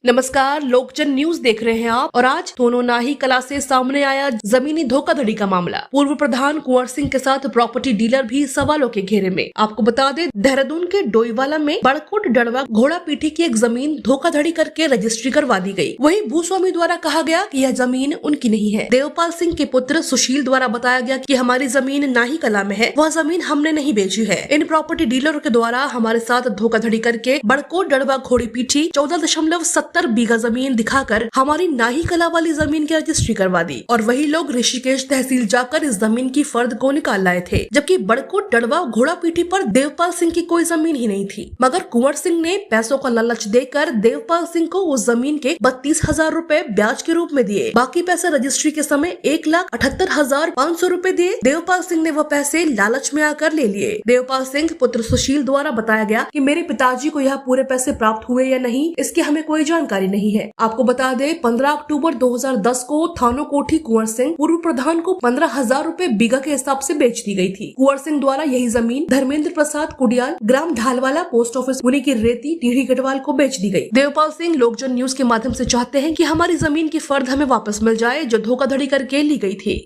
नमस्कार, लोकजन न्यूज देख रहे हैं आप। और आज दोनों नाही कला से सामने आया जमीनी धोखाधड़ी का मामला। पूर्व प्रधान कुंवर सिंह के साथ प्रॉपर्टी डीलर भी सवालों के घेरे में। आपको बता दें, देहरादून के डोईवाला में बड़कोट डड़वा घोड़ा पीठी की एक जमीन धोखाधड़ी करके रजिस्ट्री करवा दी गई। वहीं भूस्वामी द्वारा कहा गया कि यह जमीन उनकी नहीं है। देवपाल सिंह के पुत्र सुशील द्वारा बताया गया कि हमारी जमीन नाही कला में है, वह जमीन हमने नहीं बेची है। इन प्रॉपर्टी डीलरों के द्वारा हमारे साथ धोखाधड़ी करके बड़कोट डड़वा घोड़ी पीठी 14.70 बीघा जमीन दिखाकर हमारी नाही कला वाली जमीन की रजिस्ट्री करवा दी। और वही लोग ऋषिकेश तहसील जाकर इस जमीन की फर्द को निकाल लाए थे, जबकि बड़कोट डड़वा घोड़ा पीठी पर देवपाल सिंह की कोई जमीन ही नहीं थी। मगर कुंवर सिंह ने पैसों का लालच देकर देवपाल सिंह को उस जमीन के 32,000 रूपए ब्याज के रूप में दिए। बाकी पैसे रजिस्ट्री के समय 1,78,500 रूपए दिए। देवपाल सिंह ने वह पैसे लालच में आकर ले लिए। देवपाल सिंह पुत्र सुशील द्वारा बताया गया कि मेरे पिताजी को यह पूरे पैसे प्राप्त हुए या नहीं, इसकी हमें कोई जानकारी नहीं है। आपको बता दें, 15 अक्टूबर 2010 को थानो कोठी कुंवर सिंह पूर्व प्रधान को 15,000 रूपए बीघा के हिसाब से बेच दी गई थी। कुंवर सिंह द्वारा यही जमीन धर्मेंद्र प्रसाद कुडियाल, ग्राम ढालवाला, पोस्ट ऑफिस पुणे की रेती टीढ़ी गढ़वाल को बेच दी गई। देवपाल सिंह लोकजन न्यूज के माध्यम से चाहते हैं कि हमारी जमीन की फर्द हमें वापस मिल जाए, जो धोखाधड़ी करके ली गई थी।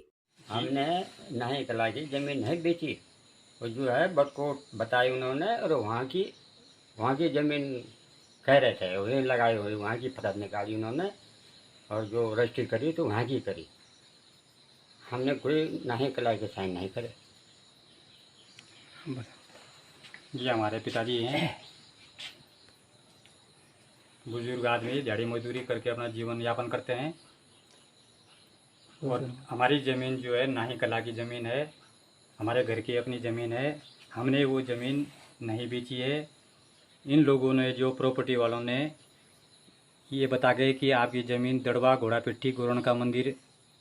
हमने नाही कला की जमीन नहीं बेची, वो जो है बड़कोट बताई उन्होंने, और वहाँ की जमीन कह रहे थे वही लगाई हुई, वहाँ की फर्द निकाली उन्होंने, और जो रजिस्ट्री करी तो वहाँ की करी। हमने कोई नाही कला के साइन नहीं करे। जी हमारे पिताजी हैं, बुजुर्ग आदमी, दिहाड़ी मजदूरी करके अपना जीवन यापन करते हैं। और हमारी ज़मीन जो है नाही कला की ज़मीन है, हमारे घर की अपनी ज़मीन है। हमने वो ज़मीन नहीं बेची है। इन लोगों ने, जो प्रॉपर्टी वालों ने, ये बता गए कि आपकी ज़मीन दड़वा घोड़ा पिट्ठी गोरण का मंदिर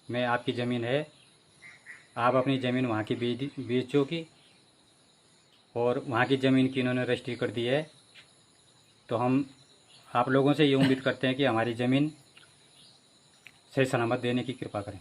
में आपकी ज़मीन है, आप अपनी ज़मीन वहाँ की बेचोगी, और वहाँ की ज़मीन की इन्होंने रजिस्ट्री कर दी है। तो हम आप लोगों से ये उम्मीद करते हैं कि हमारी ज़मीन सही सलामत देने की कृपा करें।